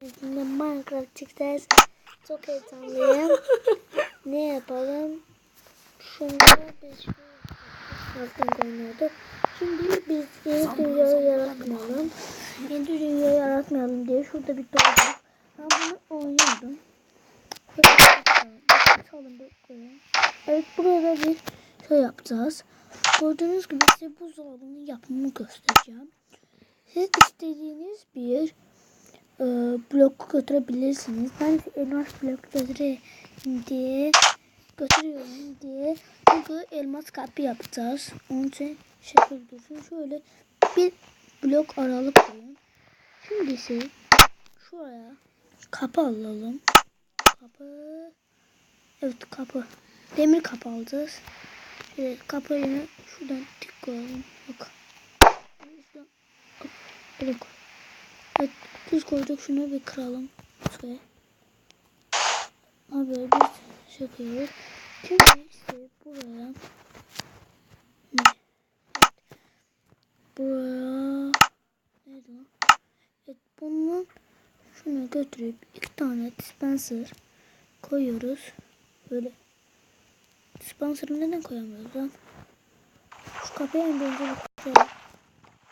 Sizinle Minecraft çekeceğiz. Çok heyecanlıyım. Ne yapalım? Şunu biz Minecraft oynuyorduk. Şimdi biz yeni dünyayı yaratmayalım. Yeni dünyayı yaratmayalım diye şurada bir doğduk. Ben bunu oynuyordum. Evet, burada bir şey yapacağız. Gördüğünüz gibi size buzdolabının yapımını göstereceğim. Siz istediğiniz bir blok götürebilirsiniz. Ben elmas blok götürüyorum diye çünkü elmas kapı yapacağız. Onun için şekil dursun. Şöyle bir blok aralık koyun. Şimdi ise şuraya kapı alalım. Kapı. Evet, kapı. Demir kapı alacağız. Şöyle kapıyı şuradan tik koyalım. Bak. Şuradan. Böyle koy. Evet, düz koyduk. Şunu bir kıralım. Şöyle. Böyle bir şey koyuyoruz. Şimdi işte buraya neydi o? Evet, bunu şuna götürüp 2 tane dispenser koyuyoruz. Böyle dispenser'ı neden koyamıyoruz lan? Şu kapıyı en önce koyalım.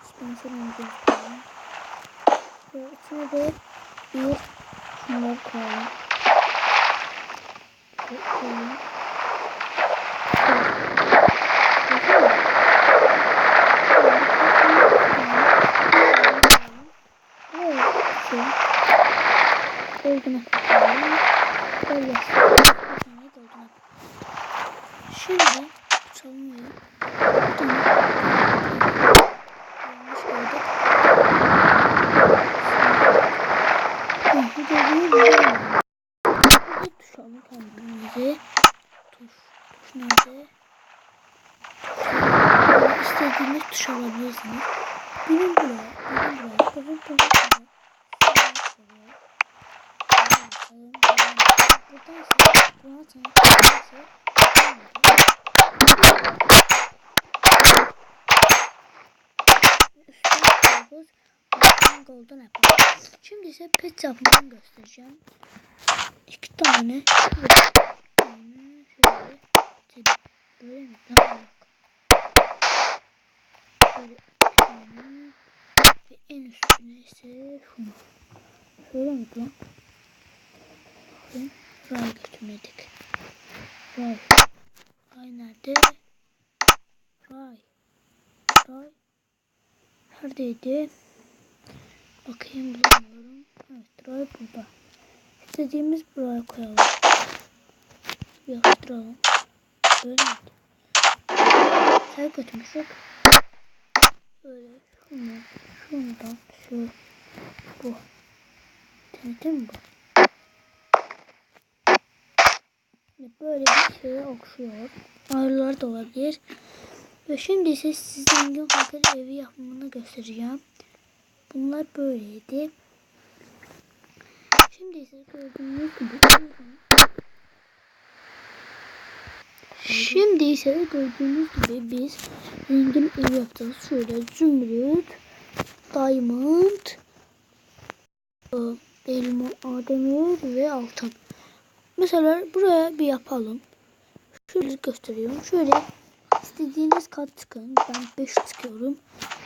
Dispenser'ı en önce koyalım. Ve içine de bir şunları koyalım. Koyalım. Dolduna koyalım. Böyle. Şimdi çalmıyor. Yanlış koyduk. Bir tuş alalım kendimize. Tuş nerede? İstediğiniz tuş alabilirsiniz. Benim buraya. Golden apple. Şimdi ise pet yapımını göstereceğim. 2 tane. Şöyle. Böyle mi? Daha yok. Böyle 2 tane. Ve en üstüne ise şunu. Şöyle mi lan? Ray götürmedik. Ray. Ray nerede? Ray. Neredeydi? Bakayım, bulamıyorum. Evet, Ray burada. İstediğimiz buraya koyalım. Yaptıralım. Böyle miydi? Sen götürmüşük. Böyle şundan bu. Denedin mi bu? Böyle bir şeye okşuyor. Ağrılar da olabilir. Ve şimdi ise size zengin fakir evi yapımını göstereceğim. Bunlar böyleydi. Şimdi ise gördüğünüz gibi biz zengin ev yapacağız. Şöyle zümrüt, diamond, elma, demir ve altın. Mesela buraya bir yapalım. Şöyle gösteriyorum. Şöyle istediğiniz kat çıkın. Ben 5 çıkıyorum.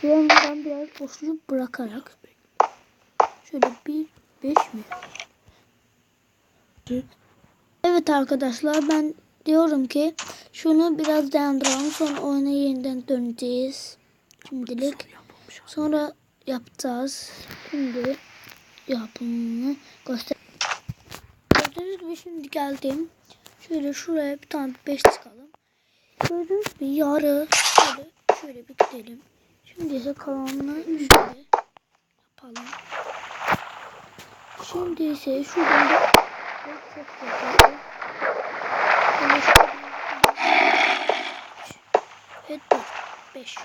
Ben biraz boşluk bırakarak şöyle 5 mi? Evet arkadaşlar, ben diyorum ki şunu biraz dayandıralım, sonra oyuna yeniden döneceğiz. Şimdilik sonra yapacağız. Şimdi yapımını göster. Gördüğünüz gibi şimdi geldim. Şöyle şuraya bir tane 5 çıkalım. Gördüğünüz gibi yarı şöyle bir gidelim. Şimdi ise kalanını şöyle yapalım. Şimdi ise şuradan da çok yapalım. Evet, 5.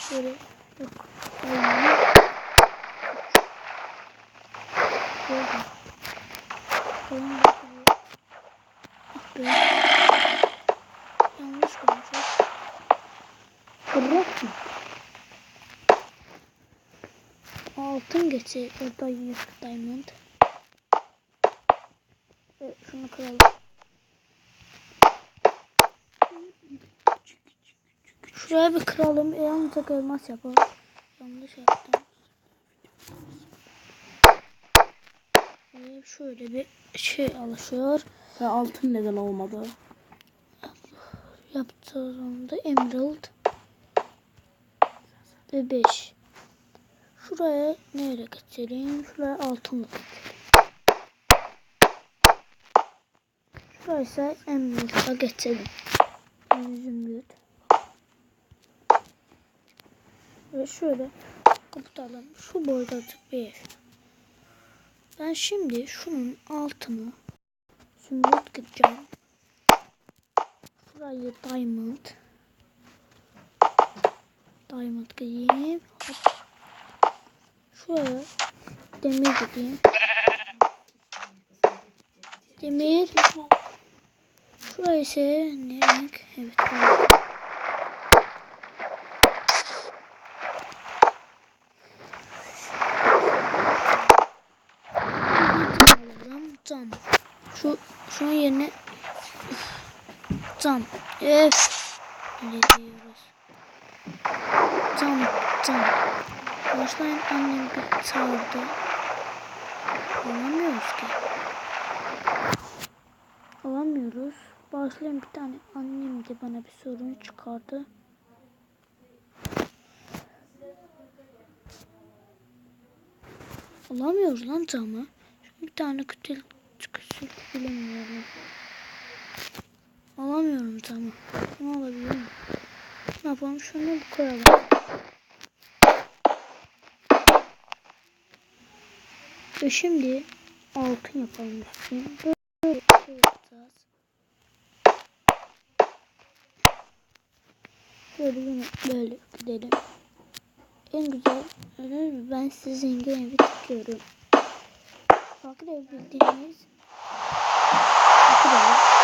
Şöyle yok. Yanlış konuşuyor. Bırak mı? altın geçir. Orada 100 diamond. Ve şunu kıralım. Şuraya bir kıralım. Yalnızca elmas yapalım. Yanlış yaptım. Ve şöyle bir şey alışıyor. Ve altın neden olmadı? Yapacağız onu da. Emerald. Ve 5. Şuraya nereye geçelim? Şuraya altınla geçelim. Şuraya ise emerald'a geçelim. Zümrüt. Ve şöyle kapatalım. Şu boydacık bir ev. Ben şimdi şunun altını zümrüt kıracağım. Şurayı diamond. Diamond kırayım. Hop. Şuraya demir kırayım. Demir. Şuraya ise ne renk? Evet. Cam. Şunun yerine cam. Ne diyoruz? Cam. Başlayın, annem bir çağırdı. Alamıyoruz ki. Alamıyoruz. Başlayın, bir tane annem de bana bir sorun çıkardı. Alamıyoruz lan camı. Bir tane küçük bilemiyorum. Alamıyorum camı. Ne olabilir mi? Ne yapalım? Şunu bir koyalım. Ve şimdi altın yapalım üstüne. Böyle şey yapacağız. Böyle yine böyle gidelim. En güzel ben size zengin evi tutuyorum. Fakir ev bildiğiniz. Fakir ev.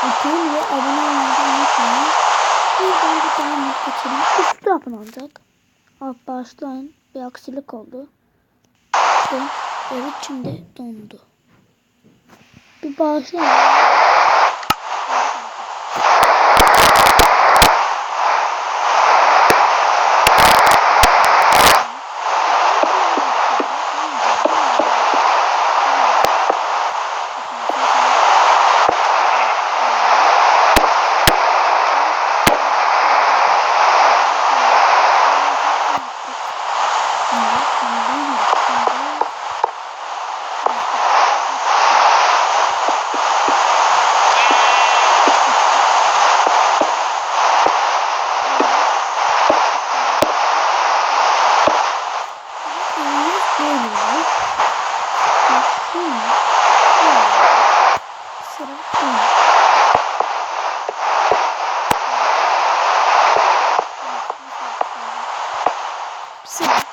Atın ve abone olmayı unutmayın. Buradan bir tane not geçelim. Üstü abonlanacak. Başlayın. Bir aksilik oldu. Evet, şimdi dondu. Bir başlayın. Sıra